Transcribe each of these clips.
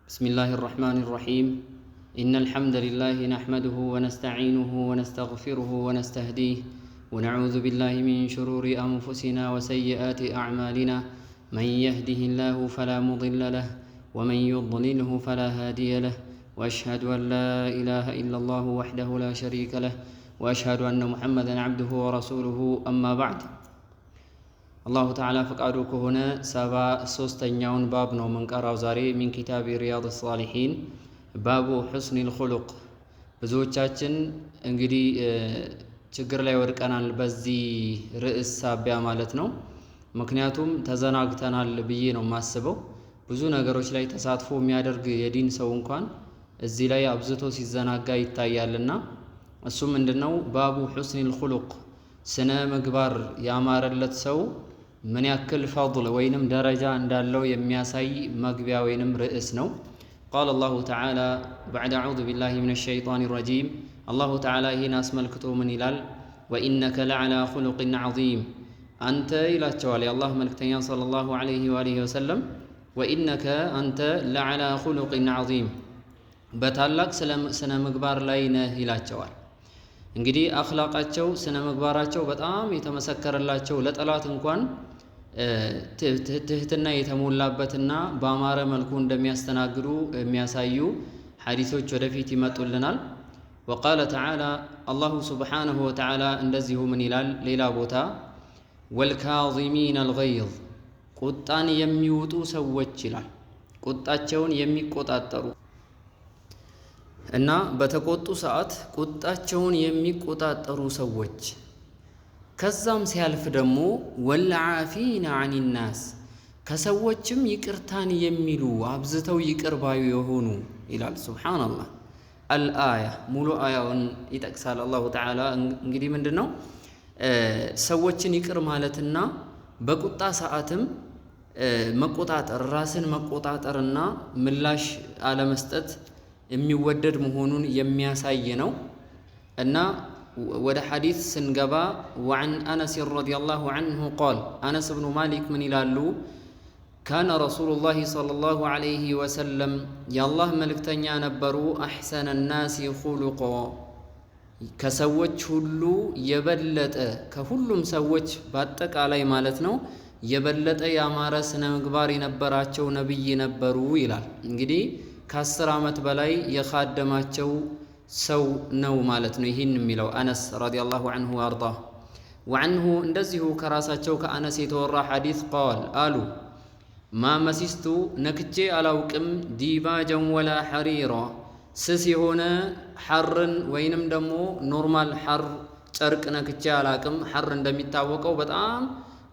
بسم الله الرحمن الرحيم إن الحمد لله نحمده ونستعينه ونستغفره ونستهديه ونعوذ بالله من شرور أنفسنا وسيئات أعمالنا من يهده الله فلا مضل له ومن يضلله فلا هادي له وأشهد أن لا إله إلا الله وحده لا شريك له وأشهد أن محمدا عبده ورسوله أما بعد الله تعالى فقادو كهنا سبا سوستنياون باب نو من قراو زاري من كتاب رياض الصالحين باب حسن الخلق ብዙዎቻችን እንግዲህ ችግር ላይ ወድቀናል በዚህ ርዕስ ሳቢያ ማለት ነው። ምክንያቱም ተዘናግተናል ብዬ ነው ማስበው። ብዙ ነገሮች ላይ ተሳትፎ የሚያደርግ የዲን ሰው እንኳን እዚህ ላይ አብዝቶ ሲዘናጋ ይታያልና እሱም ምንድነው ባቡ ሁስኒል ኹሉቅ ስነ ምግባር ያማረለት ሰው ምን ያክል ፈضል ወይንም ደረጃ እንዳለው የሚያሳይ መግቢያ ወይንም ርዕስ ነው። قال الله تعالى بعد أعوذ بالله من الشيطان الرجيم الله تعالى هنا اسملكتو من إلال وإنك لعلى خلق عظيم أنت إلى التوالي الله ملكتين صلى الله عليه وآله وسلم وإنك أنت لعلى خلق عظيم بتعلق سنة مقبار لينه إلى التوالي እንግዲህ አኽላቃቸው ስነ ምግባራቸው በጣም የተመሰከረላቸው ለጠላት እንኳን ትህትና የተሞላበትና በአማረ መልኩ እንደሚያስተናግዱ የሚያሳዩ ሐዲሶች ወደፊት ይመጡልናል። وقال تعالى الله سبحانه وتعالى እንደዚሁ ምን ይላል ሌላ ቦታ والكاظمين الغيظ ቁጣን የሚውጡ ሰዎች ይላል። ቁጣቸውን የሚቆጣጠሩ እና በተቆጡ ሰዓት ቁጣቸውን የሚቆጣጠሩ ሰዎች ከዛም ሲያልፍ ደግሞ ወልዓፊና عن الناس ከሰዎችም ይቅርታን የሚሉ አብዝተው ይቅር ባዩ የሆኑ ይላል። ሱብሃንአላህ አልአያ ሙሉ አያውን ይጠቅሳል አላሁ ተዓላ። እንግዲህ ምንድነው ሰዎችን ይቅር ማለትና በቁጣ ሰዓትም መቆጣጠር ራስን መቆጣጠርና ምላሽ አለመስጠት የሚወደድ መሆኑን የሚያሳይ ነው። እና ወደ ሐዲስ ስንገባ وعن أنس رضي الله عنه قال أنس بن مالك من ይላሉ كان رسول الله صلى الله عليه وسلم يا الله መልእክተኛ ነበሩ أحسن الناس خلقا ከሰዎች ሁሉ የበለጠ ከሁሉም ሰዎች በአጠቃላይ ማለት ነው የበለጠ ያማረ ስነ ምግባር የነበራቸው ነብይ ነበሩ ይላል። እንግዲህ ከ10 ዓመት በላይ የኻደማቸው ሰው ነው ማለት ነው ይሄን የሚለው አነስ ረዲየላሁ ዐንሁ ወአርዳ ወዐንሁ እንደዚሁ ከራሳቸው ከአነስ የተወራ ሐዲስ قال አሉ ማ መስስቱ ነክቼ አላውቅም ዲባጀን ወላ ሐሪራ ስስ የሆነ ሐርን ወይንም ደግሞ ኖርማል ሐር ጨርቅ ነክቼ አላውቅም። ሐር እንደሚታወቀው በጣም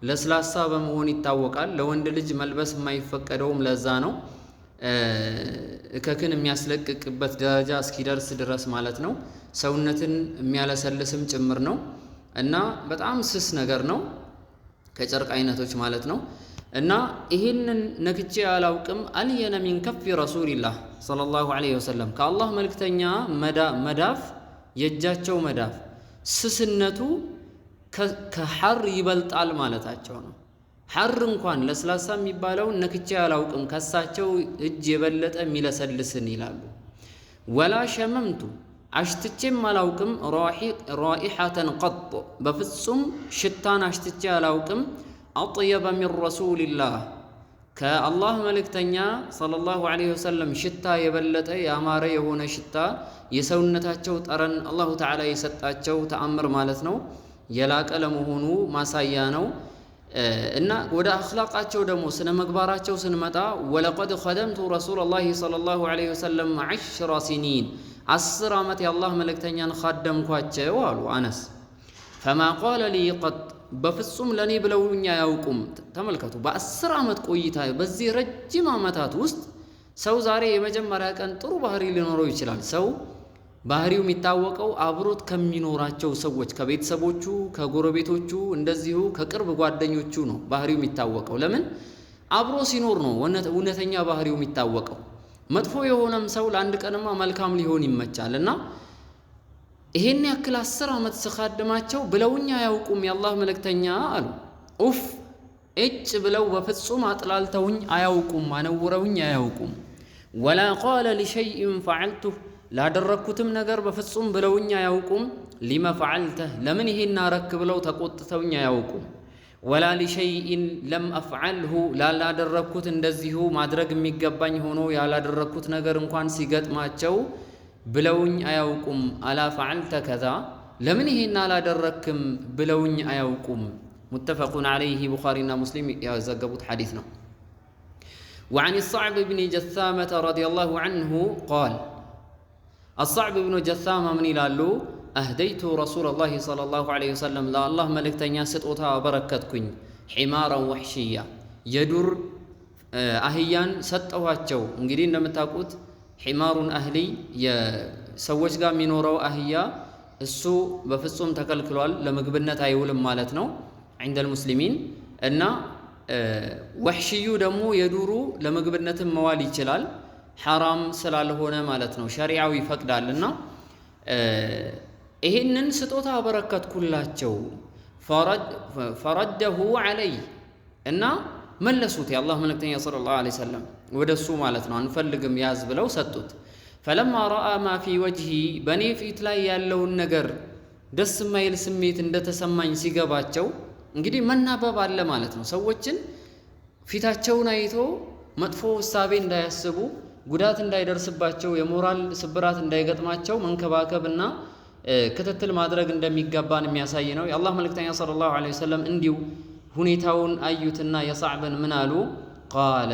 ለስላሳ በመሆን ይታወቃል። ለወንድ ልጅ መልበስ የማይፈቀደውም ለዛ ነው። እከክን የሚያስለቅቅበት ደረጃ እስኪደርስ ድረስ ማለት ነው። ሰውነትን የሚያለሰልስም ጭምር ነው እና በጣም ስስ ነገር ነው ከጨርቅ አይነቶች ማለት ነው። እና ይሄንን ነክቼ አላውቅም አልየነ ሚን ከፍ ረሱልላህ ሰለላሁ ዐለይሂ ወሰለም ከአላህ መልእክተኛ መዳፍ የእጃቸው መዳፍ ስስነቱ ከሐር ይበልጣል ማለታቸው ነው። ሐር እንኳን ለስላሳ የሚባለው ነክቼ አላውቅም ከሳቸው እጅ የበለጠ የሚለሰልስን ይላሉ። ወላ ሸመምቱ አሽትቼም አላውቅም ራኢሐተን ቀጥ በፍጹም ሽታን አሽትቼ አላውቅም አጥየበ ሚን ረሱልላህ ከአላህ መልእክተኛ ሰለላሁ ዐለይሂ ወሰለም ሽታ የበለጠ ያማረ የሆነ ሽታ የሰውነታቸው ጠረን አላሁ ተዓላ የሰጣቸው ተአምር ማለት ነው የላቀ ለመሆኑ ማሳያ ነው። እና ወደ አኽላቃቸው ደግሞ ስነ ምግባራቸው ስንመጣ ወለቀድ ኸደምቱ ረሱለላሂ ሰለላሁ ዐለይሂ ወሰለም 10 ሲኒን 10 ዓመት የአላህ መልእክተኛን ኻደምኳቸው አሉ አነስ። ፈማ ቃለ ሊ ቀጥ በፍጹም ለኔ ብለውኛ አያውቁም። ተመልከቱ በ10 ዓመት ቆይታ በዚህ ረጅም ዓመታት ውስጥ ሰው ዛሬ የመጀመሪያ ቀን ጥሩ ባህሪ ሊኖረው ይችላል። ሰው ባህሪው የሚታወቀው አብሮት ከሚኖራቸው ሰዎች ከቤተሰቦቹ ከጎረቤቶቹ እንደዚሁ ከቅርብ ጓደኞቹ ነው ባህሪው የሚታወቀው። ለምን አብሮ ሲኖር ነው እውነተኛ ባህሪው የሚታወቀው። መጥፎ የሆነም ሰው ለአንድ ቀንማ መልካም ሊሆን ይመቻል። እና ይሄን ያክል 10 ዓመት ስኻድማቸው ብለውኛ አያውቁም የአላህ መልእክተኛ አሉ። ኡፍ እጭ ብለው በፍጹም አጥላልተውኝ አያውቁም አነውረውኝ አያውቁም። ولا قال لشيء فعلته لا دركتم نجر بفصم بلونيا يوكم لما فعلته لمن هنا ركب لو تقطتونيا يوكم ولا لشيء لم أفعله لا دركت اندزيه ما درج ميجبان هونو يا لا دركت نجر انقان سيجت ما تشو بلوني أيوكم ألا فعلت كذا لمن هنا لا دركم بلوني أيوكم متفق عليه بخارينا مسلم يا زجبت حديثنا. وعن الصعب بن جثامة رضي الله عنه قال الصعب بن جثامة من يلالو أهديت رسول الله صلى الله عليه وسلم لا الله ملك تنياست أوتا بركتكن حمارا وحشيا يدور أهيان ست أواتشو انجرين لما تاقوت حمار أهلي يسوج قام ينورو أهيا السوء بفصوم تكالكلوال لما قبلنا تايول مالتنا عند المسلمين أن وحشيو دمو يدورو لما قبلنا موالي تلال حرام سلال هنا مالتنا شريعوي فقدال لنا إهنن ستوتا بركات كلاتشو فرده علي أن ملسوت يا الله ملكتني صلى الله عليه وسلم ودسو مالتنا نفلقم ياز بلو ستوت فلما رأى ما في وجهي بني في إتلاي يالو النقر دس ما يلسميت اند تسمعين سيقاباتشو እንግዲህ መናበብ አለ ማለት ነው ሰዎችን ፊታቸውን አይቶ መጥፎ ሐሳቤ እንዳያስቡ ጉዳት እንዳይደርስባቸው የሞራል ስብራት እንዳይገጥማቸው መንከባከብና ክትትል ማድረግ እንደሚገባን የሚያሳይ ነው የአላህ መልእክተኛ ሰለላሁ ዐለይሂ ወሰለም እንዲሁ ሁኔታውን አዩትና የሳዕብን ምን አሉ ቃለ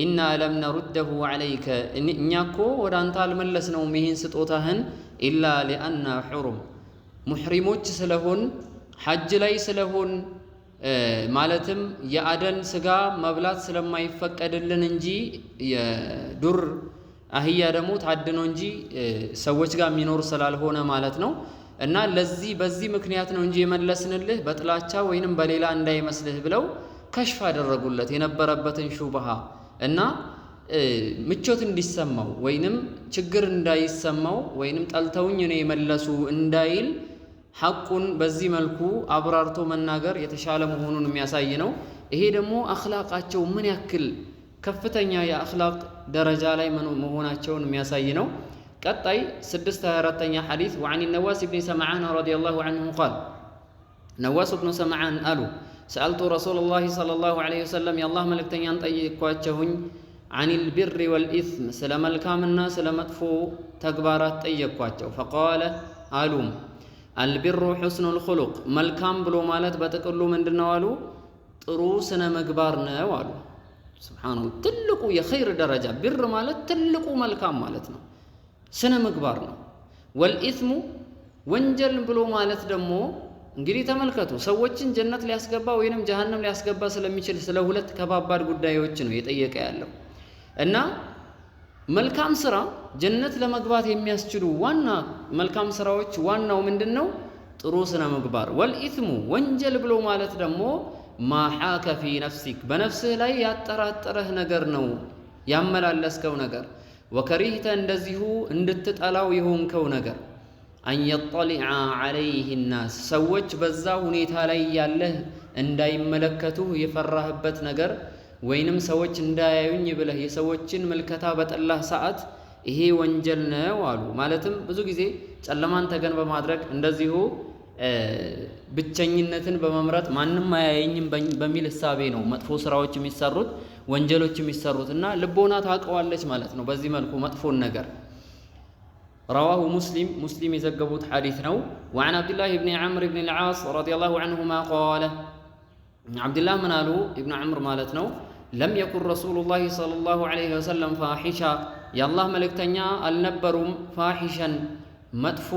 ኢና ለም ነሩደሁ ዐለይከ እኛኮ ወደ አንተ አልመለስነውም ይህን ስጦታህን ኢላ ሊአና ሑሩም ሙሕሪሞች ስለሆን ሐጅ ላይ ስለሆን ማለትም የአደን ስጋ መብላት ስለማይፈቀድልን እንጂ የዱር አህያ ደግሞ ታድኖ እንጂ ሰዎች ጋር የሚኖር ስላልሆነ ማለት ነው እና ለዚህ በዚህ ምክንያት ነው እንጂ የመለስንልህ በጥላቻ ወይንም በሌላ እንዳይመስልህ ብለው ከሽፍ አደረጉለት የነበረበትን ሹብሃ እና ምቾት እንዲሰማው ወይንም ችግር እንዳይሰማው ወይንም ጠልተውኝ ነው የመለሱ እንዳይል ሐቁን በዚህ መልኩ አብራርቶ መናገር የተሻለ መሆኑን የሚያሳይ ነው ይሄ ደግሞ አኽላቃቸው ምን ያክል ከፍተኛ የአኽላቅ ደረጃ ላይ መሆናቸውን የሚያሳይ ነው ቀጣይ 624ኛ ሐዲስ وعن النواس بن سمعان رضي الله عنه قال نواس بن سمعان قالوا سألت رسول الله صلى الله عليه وسلم يا الله ملكتنيان ጠይቋቸውኝ عن البر والإثم سلام الكام الناس لمدفو تكبارات ጠይቋቸው فقال قالوا البر حسن الخلق ملكام بلو مالت بتقلو ምንድነው አሉ ጥሩ ስነ ምግባር ነው አሉ ሱብሃንአላህ ትልቁ የኸይር ደረጃ ብር ማለት ትልቁ መልካም ማለት ነው ስነ ምግባር ነው ወልኢስሙ ወንጀል ብሎ ማለት ደግሞ እንግዲህ ተመልከቱ ሰዎችን ጀነት ሊያስገባ ወይንም ጀሃነም ሊያስገባ ስለሚችል ስለ ሁለት ከባባድ ጉዳዮች ነው የጠየቀ ያለው እና መልካም ስራ ጀነት ለመግባት የሚያስችሉ ዋና መልካም ስራዎች ዋናው ምንድነው ጥሩ ስነ ምግባር ወልኢስሙ ወንጀል ብሎ ማለት ደግሞ ما حاك في نفسك بنفسه لا يطرطره ነገር ነው ያመላለስከው ነገር وكرهت እንደዚሁ እንድትጠላው ይሆንከው ነገር ان يطلع عليه الناس ሰዎች በዛ ሁኔታ ላይ ያለህ እንዳይመለከቱ የፈራህበት ነገር ወይንም ሰዎች እንዳያዩኝ ብለህ የሰዎችን መልከታ በጠላህ ሰዓት ይሄ ወንጀል ነው አሉ ማለትም ብዙ ጊዜ ጨለማን ተገን በማድረግ እንደዚሁ ብቸኝነትን በመምረጥ ማንንም አያየኝም በሚል ሐሳቤ ነው መጥፎ ስራዎች የሚሰሩት ወንጀሎች የሚሰሩትና ልቦና ታቀዋለች ማለት ነው በዚህ መልኩ መጥፎን ነገር رواه مسلم يዘገቡት ሐዲስ ነው وعن عبد الله بن عمرو بن العاص رضي الله عنهما قال عبد الله من قالوا ابن عمرو ማለት ነው لم يكن رسول الله صلى الله عليه وسلم فاحشا يا الله ملكتኛ አልነበሩም فاحشا መጥፎ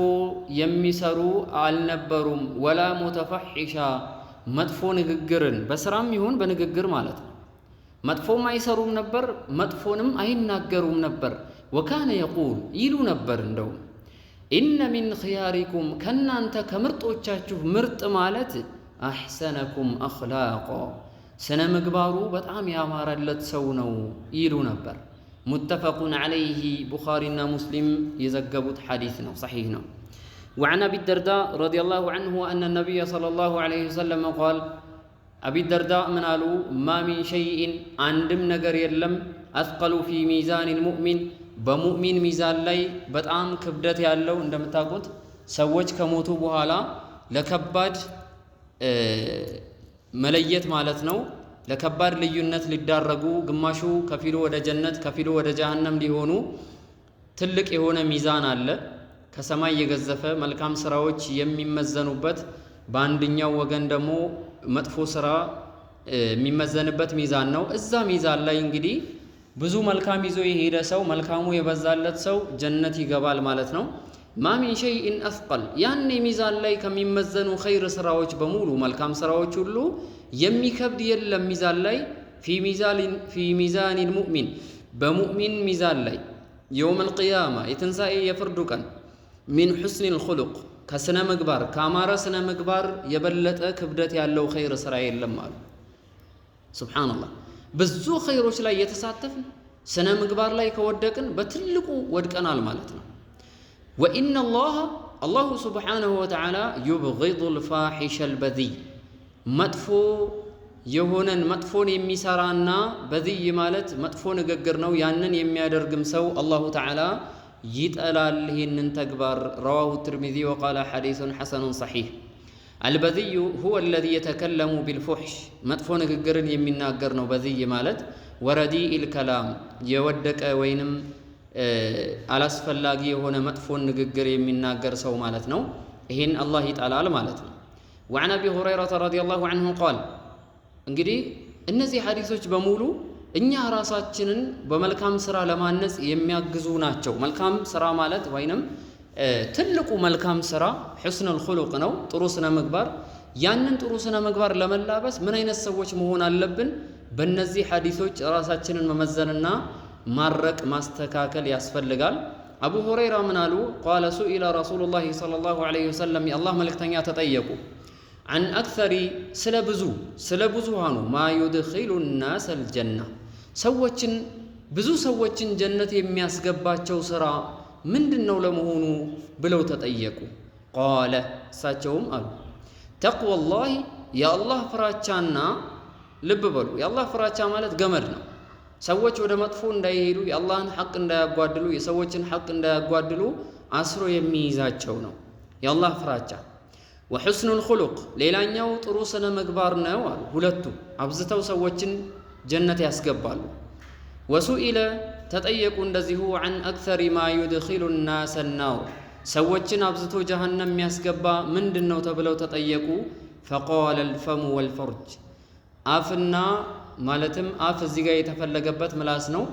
የሚሰሩ አልነበሩም ወላ ሙተፈሂሻ መጥፎ ንግግርን በስራም ይሁን በንግግር ማለት ነው መጥፎም አይሰሩም ነበር መጥፎንም አይናገሩም ነበር ወካነ يقول ይሉ ነበር እንደው ኢነ ሚን ኺያሪኩም ከናንተ ከምርጦቻችሁ ምርጥ ማለት አህሰነኩም አኽላቃ ስነ ምግባሩ በጣም ያማረለት ሰው ነው ይሉ ነበር متفق عليه بخارينا مسلم يزجبت حديثنا صحيحنا وعن أبي الدرداء رضي الله عنه أن النبي صلى الله عليه وسلم قال አቢ ደርዳ ምን አሉ? ማ ሚን ሸይኢን አንድም ነገር የለም አስቀሉ ፊ ሚዛኒል ሙእሚን በሙእሚን ሚዛን ላይ በጣም ክብደት ያለው እንደምታውቁት ሰዎች ከሞቱ በኋላ ለከባድ መለየት ማለት ነው ለከባድ ልዩነት ሊዳረጉ ግማሹ ከፊሉ ወደ ጀነት ከፊሉ ወደ ጀሃነም ሊሆኑ ትልቅ የሆነ ሚዛን አለ። ከሰማይ የገዘፈ መልካም ስራዎች የሚመዘኑበት በአንደኛው ወገን ደግሞ መጥፎ ስራ የሚመዘንበት ሚዛን ነው። እዛ ሚዛን ላይ እንግዲህ ብዙ መልካም ይዞ የሄደ ሰው መልካሙ የበዛለት ሰው ጀነት ይገባል ማለት ነው። ማ ሚን ሸይኢን አስቀል ያኔ ሚዛን ላይ ከሚመዘኑ ኸይር ስራዎች በሙሉ መልካም ስራዎች ሁሉ የሚከብድ የለም ሚዛን ላይ ፊ ሚዛኒል ሙእሚን በሙእሚን ሚዛን ላይ የውመል ቂያማ የትንሣኤ የፍርዱ ቀን ሚን ሑስኒል ኹሉቅ ከስነ ምግባር ከአማረ ስነ ምግባር የበለጠ ክብደት ያለው ኸይር ስራ የለም አሉ። ሱብሓነላህ ብዙ ኸይሮች ላይ የተሳተፍን ስነ ምግባር ላይ ከወደቅን በትልቁ ወድቀናል ማለት ነው። ወኢነ አላሁ ሱብሓነሁ ወተዓላ ዩብጊዱል ፋሒሸል በዚይ መጥፎ የሆነን መጥፎን የሚሰራና በዚይ ማለት መጥፎ ንግግር ነው። ያንን የሚያደርግም ሰው አላሁ ተዓላ ይጠላል ይህንን ተግባር። ረዋሁ ትርሚዚ ወቃለ ሐዲሱን ሐሰኑን ሰሒሕ። አልበዚዩ ሁወ አለዚ የተከለሙ ቢልፉሕሽ መጥፎ ንግግርን የሚናገር ነው። በዚይ ማለት ወረዲኢል ከላም የወደቀ ወይንም አላስፈላጊ የሆነ መጥፎን ንግግር የሚናገር ሰው ማለት ነው። ይህን አላህ ይጠላል ማለት ነው። ወዐን አቢ ሁረይረተ ረዲየላሁ ዐንሁ ቃል እንግዲህ እነዚህ ሐዲሶች በሙሉ እኛ ራሳችንን በመልካም ስራ ለማነጽ የሚያግዙ ናቸው። መልካም ስራ ማለት ወይንም ትልቁ መልካም ስራ ሑስኑል ኹሉቅ ነው፣ ጥሩ ስነ ምግባር። ያንን ጥሩ ስነ ምግባር ለመላበስ ምን አይነት ሰዎች መሆን አለብን? በእነዚህ ሐዲሶች ራሳችንን መመዘንና ማረቅ ማስተካከል ያስፈልጋል። አቡ ሁረይራ ምን አሉ? ቃለ ሱኢለ ረሱሉላሂ ሰለላሁ ዐለይሂ ወሰለም የአላህ መልእክተኛ ተጠየቁ አን አክሰሪ ስለ ብዙሃኑ ማ ዩድኺሉ ናሰል ጀና ሰዎችን ብዙ ሰዎችን ጀነት የሚያስገባቸው ስራ ምንድን ነው ለመሆኑ ብለው ተጠየቁ። ቃለ እሳቸውም አሉ ተቅወላሂ የአላህ ፍራቻና ልብ በሉ የአላህ ፍራቻ ማለት ገመድ ነው። ሰዎች ወደ መጥፎ እንዳይሄዱ የአላህን ሐቅ እንዳያጓድሉ የሰዎችን ሐቅ እንዳያጓድሉ አስሮ የሚይዛቸው ነው የአላህ ፍራቻ። ወሑስኑል ኹሉቅ ሌላኛው ጥሩ ስነ ምግባር ነው አሉ። ሁለቱ አብዝተው ሰዎችን ጀነት ያስገባሉ። ወሱኢለ ተጠየቁ እንደዚሁ አን አክሰሪ ማ ዩድኺሉ ናሰ ናር ሰዎችን አብዝቶ ጀሃነም የሚያስገባ ምንድን ነው ተብለው ተጠየቁ። ፈቃለ አልፈሙ ወልፈርጅ አፍና ማለትም አፍ እዚህ ጋር የተፈለገበት ምላስ ነው።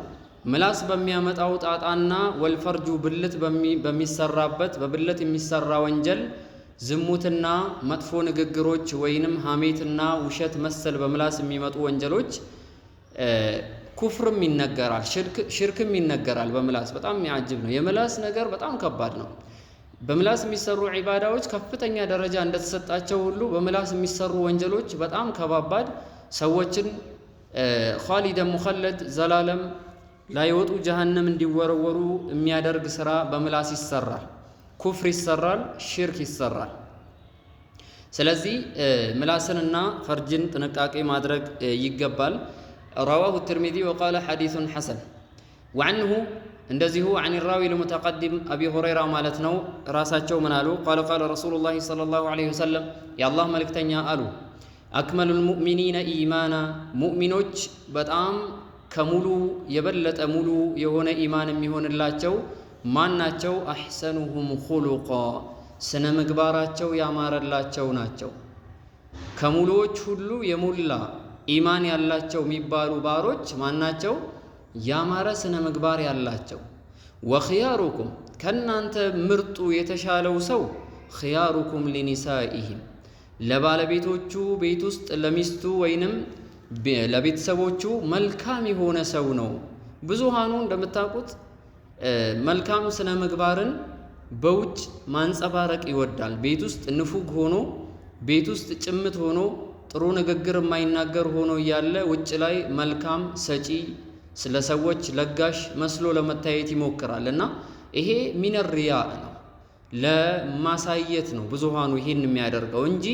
ምላስ በሚያመጣው ጣጣና ወልፈርጁ ብልት በሚሰራበት በብልት የሚሰራ ወንጀል ዝሙትና መጥፎ ንግግሮች ወይንም ሐሜትና ውሸት መሰል በምላስ የሚመጡ ወንጀሎች ኩፍርም ይነገራል፣ ሽርክም ይነገራል በምላስ። በጣም የሚያጅብ ነው። የምላስ ነገር በጣም ከባድ ነው። በምላስ የሚሰሩ ዒባዳዎች ከፍተኛ ደረጃ እንደተሰጣቸው ሁሉ በምላስ የሚሰሩ ወንጀሎች በጣም ከባባድ ሰዎችን ኻሊደ ሙኸለድ ዘላለም ላይወጡ ጀሃነም እንዲወረወሩ የሚያደርግ ስራ በምላስ ይሰራል። ኩፍር ይሰራል፣ ሽርክ ይሰራል። ስለዚህ ምላስንና ፈርጅን ጥንቃቄ ማድረግ ይገባል። ረዋሁ ትርሚዚ ወቃለ ሐዲሱን ሐሰን። ወዐንሁ እንደዚሁ አን ራዊ ልሙተቀድም አቢ ሁረይራ ማለት ነው ራሳቸው ምን አሉ? ቃለ ቃለ ረሱሉላሂ ሰለላሁ ዐለይሂ ወሰለም የአላህ መልእክተኛ አሉ አክመሉል ሙእሚኒነ ኢማና ሙእሚኖች በጣም ከሙሉ የበለጠ ሙሉ የሆነ ኢማን የሚሆንላቸው ማን ናቸው? አሕሰኑሁም ኹሉቃ ስነ ምግባራቸው ያማረላቸው ናቸው። ከሙሉዎች ሁሉ የሙላ ኢማን ያላቸው የሚባሉ ባሮች ማን ናቸው? ያማረ ስነ ምግባር ያላቸው። ወኽያሩኩም ከእናንተ ምርጡ የተሻለው ሰው ኽያሩኩም ሊኒሳኢሂም ለባለቤቶቹ ቤት ውስጥ ለሚስቱ ወይንም ለቤተሰቦቹ መልካም የሆነ ሰው ነው። ብዙሃኑ እንደምታውቁት መልካም ስነ ምግባርን በውጭ ማንጸባረቅ ይወዳል። ቤት ውስጥ ንፉግ ሆኖ ቤት ውስጥ ጭምት ሆኖ ጥሩ ንግግር የማይናገር ሆኖ እያለ ውጭ ላይ መልካም ሰጪ ስለ ሰዎች ለጋሽ መስሎ ለመታየት ይሞክራል። እና ይሄ ሚነር ሪያ ነው፣ ለማሳየት ነው ብዙሃኑ ይሄን የሚያደርገው እንጂ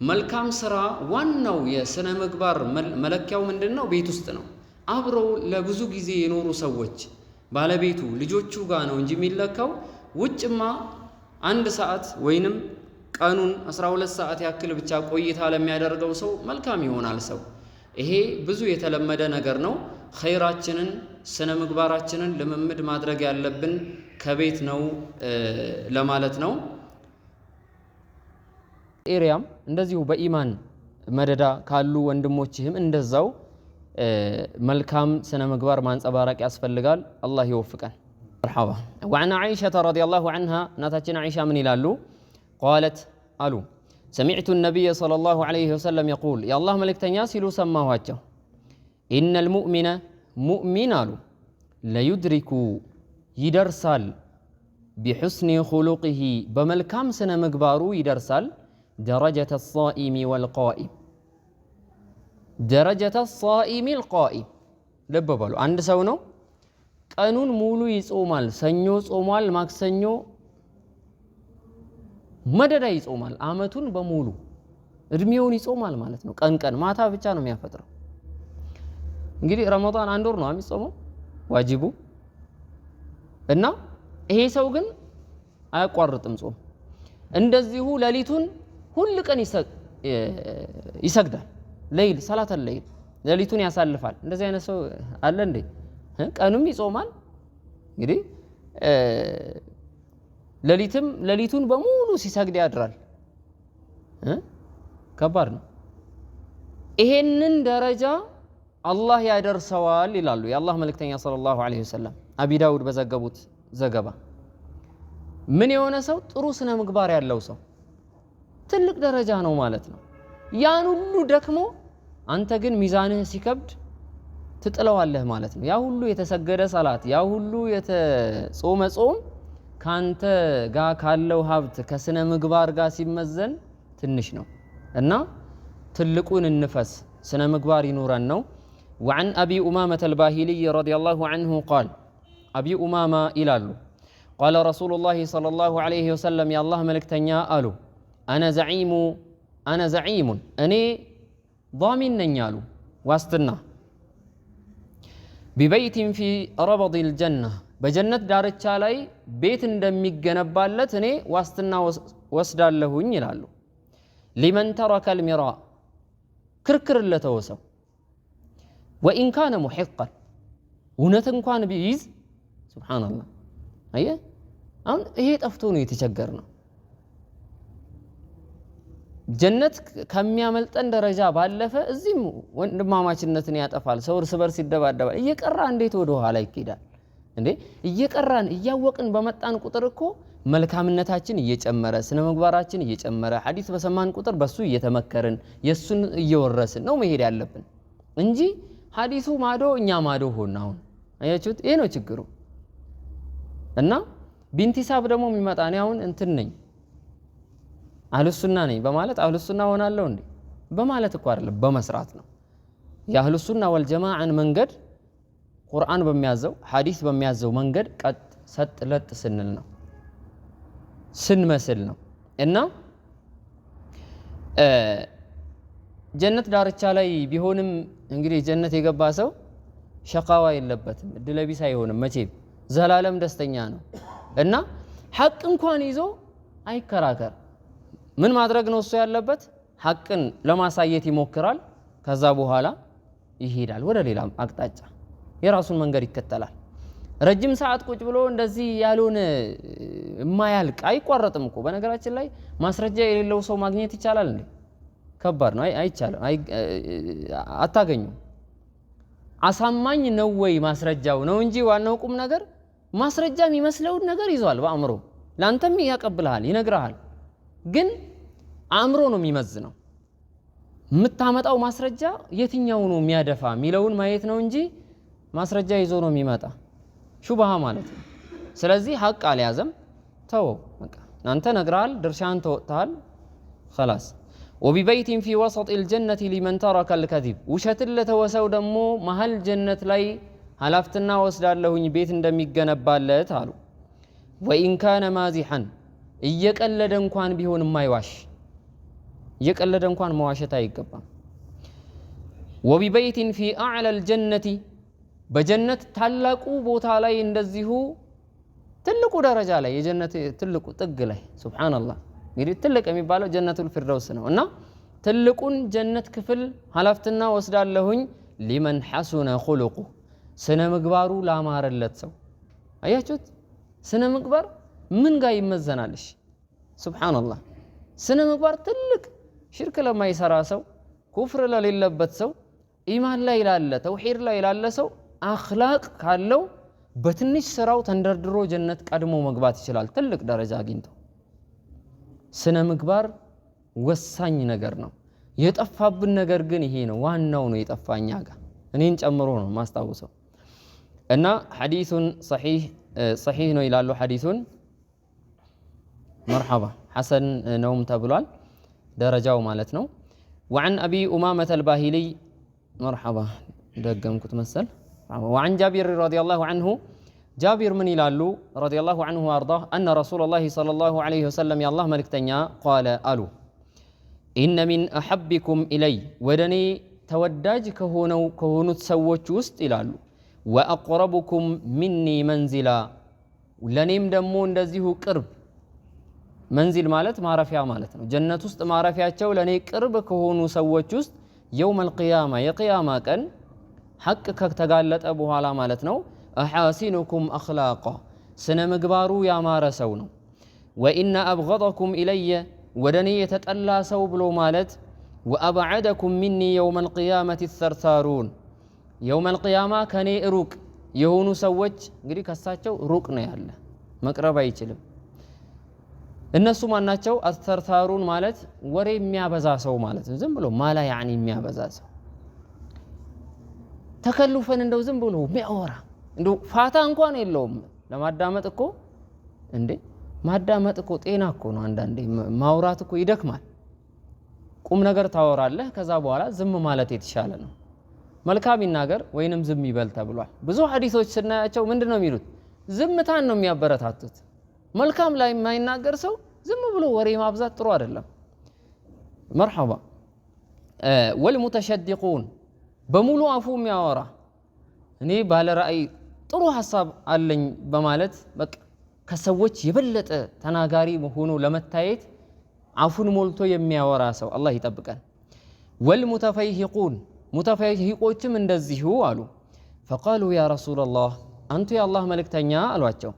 መልካም ስራ ዋናው የስነ ምግባር መለኪያው ምንድነው? ቤት ውስጥ ነው። አብረው ለብዙ ጊዜ የኖሩ ሰዎች ባለቤቱ ልጆቹ ጋር ነው እንጂ የሚለካው ውጭማ አንድ ሰዓት ወይንም ቀኑን 12 ሰዓት ያክል ብቻ ቆይታ ለሚያደርገው ሰው መልካም ይሆናል ሰው። ይሄ ብዙ የተለመደ ነገር ነው። ኸይራችንን ስነ ምግባራችንን ልምምድ ማድረግ ያለብን ከቤት ነው ለማለት ነው። ኤሪያም እንደዚሁ በኢማን መደዳ ካሉ ወንድሞችህም እንደዛው መልካም ስነ ምግባር ማንጸባረቅ ያስፈልጋል። አላህ ይወፍቀን። መርሐባ ወዐን ዓኢሸተ ረዲየላሁ ዐንሃ እናታችን ዓኢሻ ምን ይላሉ? ቃለት አሉ ሰሚዕቱ ነቢየ ሰለላሁ ዐለይሂ ወሰለም የቁል የአላህ መልእክተኛ ሲሉ ሰማኋቸው። ኢነል ሙእሚነ ሙእሚን አሉ ለዩድሪኩ ይደርሳል ቢሑስኒ ኹሉቂሂ በመልካም ስነ ምግባሩ ይደርሳል ደረጀተ ሳኢሚ ወልቃኢም ደረጀተ ሳኢሚ ልቃኢም። ልብ በሉ አንድ ሰው ነው ቀኑን ሙሉ ይጾማል። ሰኞ ጾሟል፣ ማክሰኞ መደዳ ይጾማል። አመቱን በሙሉ እድሜውን ይጾማል ማለት ነው። ቀን ቀን ማታ ብቻ ነው የሚያፈጥረው። እንግዲህ ረመዳን አንድ ወር ነው የሚጾመው ዋጅቡ እና ይሄ ሰው ግን አያቋርጥም ጾም። እንደዚሁ ሌሊቱን ሁሉ ቀን ይሰግዳል። ሌይል ሰላተል ሌይል ሌሊቱን ያሳልፋል። እንደዚህ አይነት ሰው አለ እንዴ? ቀኑም ይጾማል እንግዲህ ሌሊቱን በሙሉ ሲሰግድ ያድራል። ከባድ ነው። ይሄንን ደረጃ አላህ ያደርሰዋል ይላሉ የአላህ መልእክተኛ ሰለላሁ ዐለይሂ ወሰለም አቢ ዳውድ በዘገቡት ዘገባ። ምን የሆነ ሰው ጥሩ ስነ ምግባር ያለው ሰው ትልቅ ደረጃ ነው ማለት ነው። ያን ሁሉ ደክሞ አንተ ግን ሚዛንህ ሲከብድ ትጥለዋለህ ማለት ነው። ያ ሁሉ የተሰገደ ሰላት፣ ያ ሁሉ የተጾመ ጾም ካንተ ጋር ካለው ሀብት ከስነ ምግባር ጋር ሲመዘን ትንሽ ነው እና ትልቁን እንፈስ ስነ ምግባር ይኑረን ነው። وعن أبي أمامة الباهلي رضي الله عنه قال أبي أمامة إلى قال رسول الله صلى الله عليه وسلم يا الله ملك تنيا ألو أنا زعيم أني ضامن نيالو واستنا ببيت في ربض الجنة بجنة دار الشالي بيت دمي جنبالت أني واستنا وسدال له يلالو لمن ترك المراء كركر اللي توسو وإن كان محقا ونتن كان بيز سبحان الله أيه አሁን ይሄ ጠፍቶ ነው የተቸገርነው። ጀነት ከሚያመልጠን ደረጃ ባለፈ እዚህም ወንድማማችነትን ያጠፋል። ሰው እርስ በርስ ይደባደባል። እየቀራ እንዴት ወደ ኋላ ይኬዳል እንዴ? እየቀራን እያወቅን በመጣን ቁጥር እኮ መልካምነታችን እየጨመረ ስነ ምግባራችን እየጨመረ ሐዲስ በሰማን ቁጥር በሱ እየተመከርን የሱን እየወረስን ነው መሄድ ያለብን እንጂ ሐዲሱ ማዶ እኛ ማዶ ሆነ። አሁን አያችሁት? ይሄ ነው ችግሩ። እና ቢንቲሳብ ደግሞ የሚመጣ ነው አሁን እንትን ነኝ አህሉሱና ነኝ በማለት አህሉሱና ሆናለሁ እንዴ በማለት እኮ አይደለም፣ በመስራት ነው። የአህሉሱና ወልጀማዓን መንገድ ቁርአን በሚያዘው ሐዲስ በሚያዘው መንገድ ቀጥ ሰጥ ለጥ ስንል ነው ስንመስል ነው። እና ጀነት ዳርቻ ላይ ቢሆንም እንግዲህ ጀነት የገባ ሰው ሸቃዋ የለበትም፣ እድለቢስ አይሆንም፣ መቼም ዘላለም ደስተኛ ነው። እና ሐቅ እንኳን ይዞ አይከራከር። ምን ማድረግ ነው እሱ ያለበት? ሐቅን ለማሳየት ይሞክራል። ከዛ በኋላ ይሄዳል ወደ ሌላ አቅጣጫ፣ የራሱን መንገድ ይከተላል። ረጅም ሰዓት ቁጭ ብሎ እንደዚህ ያሉን የማያልቅ አይቋረጥም እኮ። በነገራችን ላይ ማስረጃ የሌለው ሰው ማግኘት ይቻላል እንዴ? ከባድ ነው። አይቻልም፣ አታገኙም። አሳማኝ ነው ወይ ማስረጃው ነው እንጂ ዋናው ቁም ነገር ማስረጃ የሚመስለውን ነገር ይዟል በአእምሮ ላንተም ያቀብልሃል ይነግርሃል። ግን አእምሮ ነው የሚመዝነው። የምታመጣው ማስረጃ የትኛው ነው የሚያደፋ የሚለውን ማየት ነው እንጂ ማስረጃ ይዞ ነው የሚመጣ ሹብሃ ማለት ነው። ስለዚህ ሐቅ አልያዘም ተወው በቃ። አንተ ነግረሃል፣ ድርሻህን ተወጥተሃል خلاص። وببيت في وسط الجنة لمن ترك الكذب ውሸትን ለተወሰው ደግሞ መሃል ጀነት ላይ ሀላፍትና ወስዳለሁኝ ቤት እንደሚገነባለት አሉ። ወኢን ካነ ማዚሐን እየቀለደ እንኳን ቢሆን የማይዋሽ እየቀለደ እንኳን መዋሸት አይገባም። ወቢበይቲን ፊ አዕለል ጀነቲ በጀነት ታላቁ ቦታ ላይ እንደዚሁ ትልቁ ደረጃ ላይ የጀነት ትልቁ ጥግ ላይ ሱብሃንአላህ እንግዲህ ትልቅ የሚባለው ጀነቱል ፊርደውስ ነው እና ትልቁን ጀነት ክፍል ሀላፍትና ወስዳለሁኝ ሊመን ሐሱነ ኹሉቁ ስነ ምግባሩ ላማረለት ሰው። አያችሁት ስነ ምግባር ምን ጋር ይመዘናልሽ? ሱብሃንአላህ ስነ ምግባር ትልቅ ሽርክ ለማይሰራ ሰው፣ ኩፍር ለሌለበት ሰው፣ ኢማን ላይ ላለ ተውሂድ ላይ ላለ ሰው አኽላቅ ካለው በትንሽ ስራው ተንደርድሮ ጀነት ቀድሞ መግባት ይችላል ትልቅ ደረጃ አግኝቶ። ስነ ምግባር ወሳኝ ነገር ነው። የጠፋብን ነገር ግን ይሄ ነው፣ ዋናው ነው የጠፋኛ ጋር እኔን ጨምሮ ነው ማስታውሰው። እና ሐዲሱን ሰሒህ ነው ይላሉ። ሐዲሱን መርሐባ ሐሰን ነውም ተብሏል ደረጃው ማለት ነው። ወዐን አቢ ኡማመተ አልባሂሊይ መርሐባ ደገምኩት መሰል። ወዐን ጃቢር ረዲየላሁ ዐንሁ ጃቢር ምን ይላሉ ረዲየላሁ ዐንሁ ወአርዳህ አነ ረሱለላሂ ሰለላሁ ዐለይሂ ወሰለም የአላህ መልእክተኛ ቃለ አሉ ኢነ ሚን አሐቢኩም ኢለይ ወደኔ ተወዳጅ ከሆኑት ሰዎች ውስጥ ይላሉ ወአቅረቡኩም ሚኒ መንዚላ ለኔም ደግሞ እንደዚሁ ቅርብ መንዚል ማለት ማረፊያ ማለት ነው። ጀነት ውስጥ ማረፊያቸው ለኔ ቅርብ ከሆኑ ሰዎች ውስጥ የውመል ቂያማ የቂያማ ቀን ሐቅ ከተጋለጠ በኋላ ማለት ነው አሐሲኑኩም አኽላቃ ስነ ምግባሩ ያማረ ሰው ነው። ወኢነ አብገደኩም ኢለየ ወደኔ የተጠላ ሰው ብሎ ማለት ወአብዐደኩም ሚኒ የውመል ቂያመቲ ተርታሩን የውመል ቂያማ ከኔ ሩቅ የሆኑ ሰዎች እንግዲህ ከሳቸው ሩቅ ነው ያለ መቅረብ አይችልም። እነሱ ማናቸው? አስተርታሩን ማለት ወሬ የሚያበዛ ሰው ማለት ነው። ዝም ብሎ ማላ ያዕኒ የሚያበዛ ሰው ተከልፈን እንደው ዝም ብሎ የሚያወራ እንደው ፋታ እንኳን የለውም ለማዳመጥ እኮ እንዴ ማዳመጥ እኮ ጤና እኮ ነው። አንዳንዴ ማውራት እኮ ይደክማል። ቁም ነገር ታወራለህ ከዛ በኋላ ዝም ማለት የተሻለ ነው። መልካም ይናገር ወይንም ዝም ይበል ተብሏል። ብዙ ሐዲሶች ስናያቸው ምንድነው የሚሉት? ዝምታን ነው የሚያበረታቱት። መልካም ላይ የማይናገር ሰው ዝም ብሎ ወሬ ማብዛት ጥሩ አይደለም። መርሐባ ወልሙተሸዲቁን በሙሉ አፉ የሚያወራ እኔ ባለ ራእይ ጥሩ ሐሳብ አለኝ በማለት በቃ ከሰዎች የበለጠ ተናጋሪ ሆኖ ለመታየት አፉን ሞልቶ የሚያወራ ሰው አላህ ይጠብቀን። ወልሙተፈይሂቁን ሙተፈይሂቆችም እንደዚሁ አሉ። ፈቃሉ ያ ረሱለላህ አንቱ የአላህ መልእክተኛ አሏቸው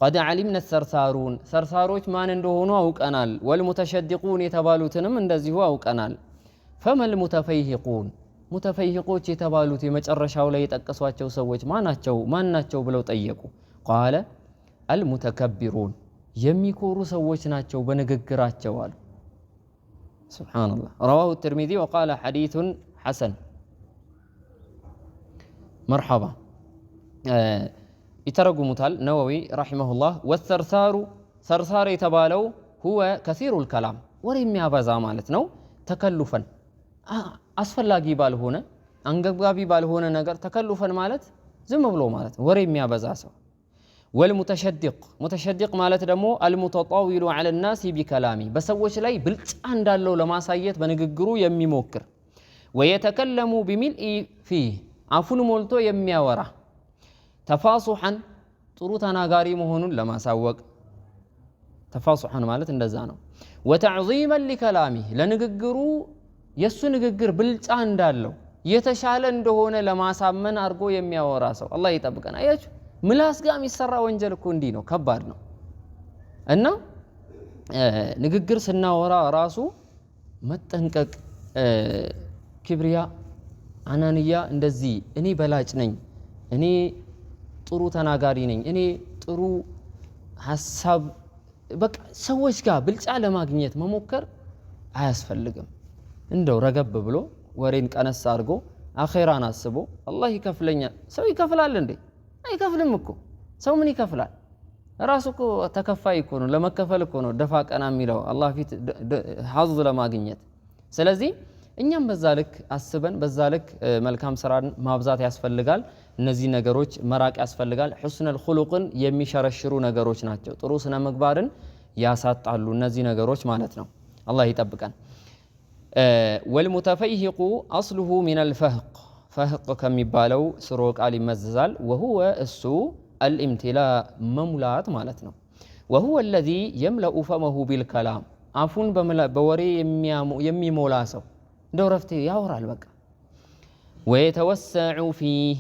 ቀድ ዓሊምነ ሰርሳሩን ሰርሳሮች ማን እንደሆኑ አውቀናል። ወልሙተሸዲቁን የተባሉትንም እንደዚሁ አውቀናል። ፈመል ሙተፈይሂቁን ሙተፈይሂቆች የተባሉት የመጨረሻው ላይ የጠቀሷቸው ሰዎች ማን ናቸው ብለው ጠየቁ። ቃለ አልሙተከቢሩን የሚኮሩ ሰዎች ናቸው በንግግራቸው አሉ። ሱብሓነላህ ረዋሁ ትርሚዚ ወቃለ ሐዲሱን ሐሰን። መርሐባ ይተረጉሙታል ነወዊ ረሒመሁላህ። ወሰርሳሩ ሰርሳር የተባለው ሁወ ከሲሩል ከላም ወሬ የሚያበዛ ማለት ነው። ተከሉፈን አስፈላጊ ባልሆነ አንገብጋቢ ባልሆነ ነገር ተከሉፈን ማለት ዝም ብሎ ማለት ወሬ የሚያበዛ ሰው። ወልሙተሸዲቅ ሙተሸዲቅ ማለት ደግሞ አልሙተጣዊሉ ዐለ ናሲ ቢከላሚ በሰዎች ላይ ብልጫ እንዳለው ለማሳየት በንግግሩ የሚሞክር ወየተከለሙ ቢሚልኢ ፊህ አፉን ሞልቶ የሚያወራ ተፋሱሐን ጥሩ ተናጋሪ መሆኑን ለማሳወቅ ተፋሱሐን ማለት እንደዛ ነው። ወተዕዚመን ሊከላሚህ ለንግግሩ የሱ ንግግር ብልጫ እንዳለው የተሻለ እንደሆነ ለማሳመን አድርጎ የሚያወራ ሰው አላህ ይጠብቀን። አያችሁ ምላስ ጋር የሚሰራ ወንጀል እኮ እንዲህ ነው፣ ከባድ ነው። እና ንግግር ስናወራ ራሱ መጠንቀቅ፣ ክብሪያ፣ አናንያ እንደዚህ እኔ በላጭ ነኝ፣ እኔ ጥሩ ተናጋሪ ነኝ፣ እኔ ጥሩ ሐሳብ በቃ ሰዎች ጋር ብልጫ ለማግኘት መሞከር አያስፈልግም። እንደው ረገብ ብሎ ወሬን ቀነስ አድርጎ አኼራን አስቦ አላህ ይከፍለኛል። ሰው ይከፍላል እንዴ? አይከፍልም እኮ። ሰው ምን ይከፍላል? ራሱ እኮ ተከፋይ እኮ ነው፣ ለመከፈል እኮ ነው ደፋ ቀና የሚለው አላህ ፊት ሐظ ለማግኘት። ስለዚህ እኛም በዛ ልክ አስበን በዛ ልክ መልካም ስራን ማብዛት ያስፈልጋል። እነዚህ ነገሮች መራቅ ያስፈልጋል። ሑስነል ኹሉቅን የሚሸረሽሩ ነገሮች ናቸው። ጥሩ ስነ ምግባርን ያሳጣሉ እነዚህ ነገሮች ማለት ነው። አላህ ይጠብቀን። ወልሙተፈይሂቁ አስሉሁ ሚነል ፈህቅ ፈህቅ ከሚባለው ስሮ ቃል ይመዘዛል። ወሁወ እሱ አልኢምቲላ መሙላት ማለት ነው። ወሁወ አለዚ የምለኡ ፈመሁ ቢልከላም አፉን በወሬ የሚሞላ ሰው እንደው ረፍቴ ያወራል በቃ። ወየተወሰዑ ፊህ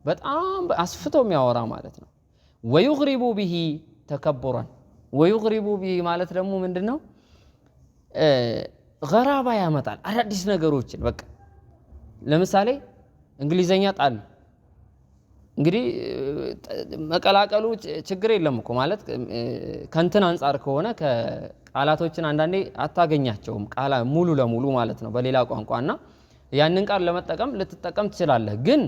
በጣም አስፍቶ የሚያወራ ማለት ነው። ወዩግሪቡ ቢሂ ተከቡራን ወዩግሪቡ ቢሂ ማለት ደግሞ ምንድን ነው? ገራባ ያመጣል አዳዲስ ነገሮችን በቃ ለምሳሌ እንግሊዘኛ ጣል እንግዲህ መቀላቀሉ ችግር የለም እኮ ማለት ከንትን አንፃር ከሆነ ከቃላቶችን አንዳንዴ አታገኛቸውም ቃላ ሙሉ ለሙሉ ማለት ነው በሌላ ቋንቋና ያንን ቃል ለመጠቀም ልትጠቀም ትችላለህ። ግን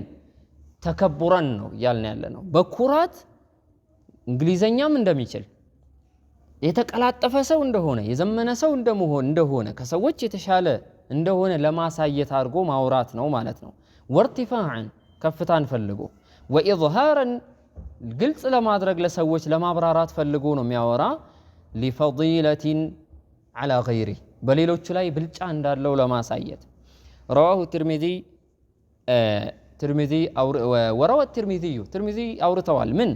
ተከቡራን ነው እያልን ያለ ነው። በኩራት እንግሊዘኛም እንደሚችል የተቀላጠፈ ሰው እንደሆነ የዘመነ ሰው እንደሆነ ከሰዎች የተሻለ እንደሆነ ለማሳየት አድርጎ ማውራት ነው ማለት ነው። ወርቲፋዕን ከፍታን ፈልጎ ወኢዝሃረን ግልጽ ለማድረግ ለሰዎች ለማብራራት ፈልጎ ነው የሚያወራ። ሊፈዲለቲን ዐላ ገይሪ በሌሎቹ ላይ ብልጫ እንዳለው ለማሳየት። ረዋሁ ትርሚዚ ወረወ ትርሚዚ አውርተዋል። ምን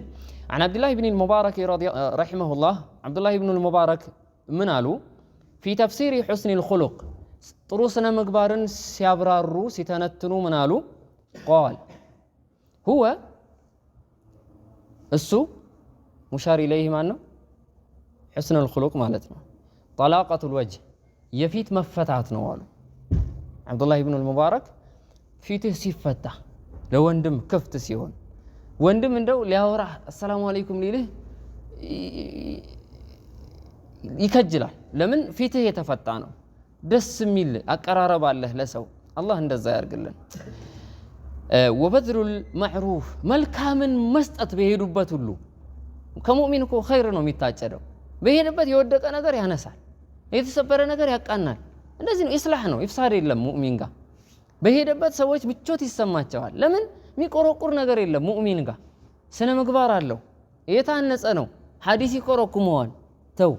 عن عبد الله بن المبارك رحمه الله عبد الله بن المبارك من قالوا في تفسير حسن الخلق طروسنا مقبارن سيابرارو سيتنتنو من قالوا قال هو السو مشار إليه معنى حسن الخلق مالتنا طلاقة الوجه يفيت مفتات نوالو عبد الله بن المبارك فيته سيفتح لو اندم كفت سيهون ወንድም እንደው ሊያወራ አሰላሙ አለይኩም ሊልህ ይከጅላል። ለምን ፊትህ የተፈታ ነው። ደስ የሚል አቀራረብ አለህ ለሰው። አላህ እንደዛ ያርግልን። ወበድሩል ማዕሩፍ መልካምን መስጠት በሄዱበት ሁሉ ከሙእሚን እኮ ኸይር ነው የሚታጨደው። በሄደበት የወደቀ ነገር ያነሳል፣ የተሰበረ ነገር ያቃናል። እንደዚህ ነው። ኢስላህ ነው፣ ኢፍሳድ የለም ሙእሚን ጋር። በሄደበት ሰዎች ምቾት ይሰማቸዋል። ለምን የሚቆረቁር ነገር የለም። ሙእሚን ጋር ስነ ምግባር አለው፣ የታነጸ ነው። ሐዲስ ይኮረኩመዋል፣ ተው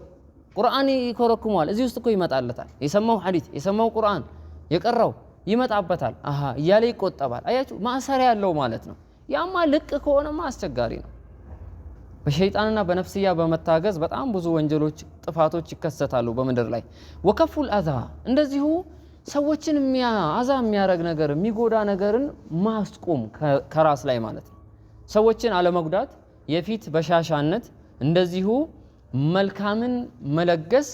ቁርአን ይኮረኩመዋል። እዚህ ውስጥ እኮ ይመጣለታል። የሰማው ሐዲስ የሰማው ቁርአን የቀራው ይመጣበታል። አሃ እያለ ይቆጠባል። አያችሁ ማሰሪያ ያለው ማለት ነው። ያማ ልቅ ከሆነማ አስቸጋሪ ነው። በሸይጣንና በነፍስያ በመታገዝ በጣም ብዙ ወንጀሎች ጥፋቶች ይከሰታሉ በምድር ላይ። ወከፉል አዛ እንደዚሁ ሰዎችን አዛ የሚያረግ ነገር የሚጎዳ ነገርን ማስቆም ከራስ ላይ ማለት ነው። ሰዎችን አለመጉዳት፣ የፊት በሻሻነት እንደዚሁ መልካምን መለገስ።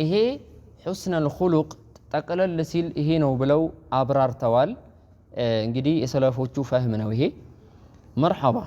ይሄ ሑስነል ኹሉቅ ጠቅለል ሲል ይሄ ነው ብለው አብራርተዋል። እንግዲህ የሰለፎቹ ፈህም ነው ይሄ። መርሐባ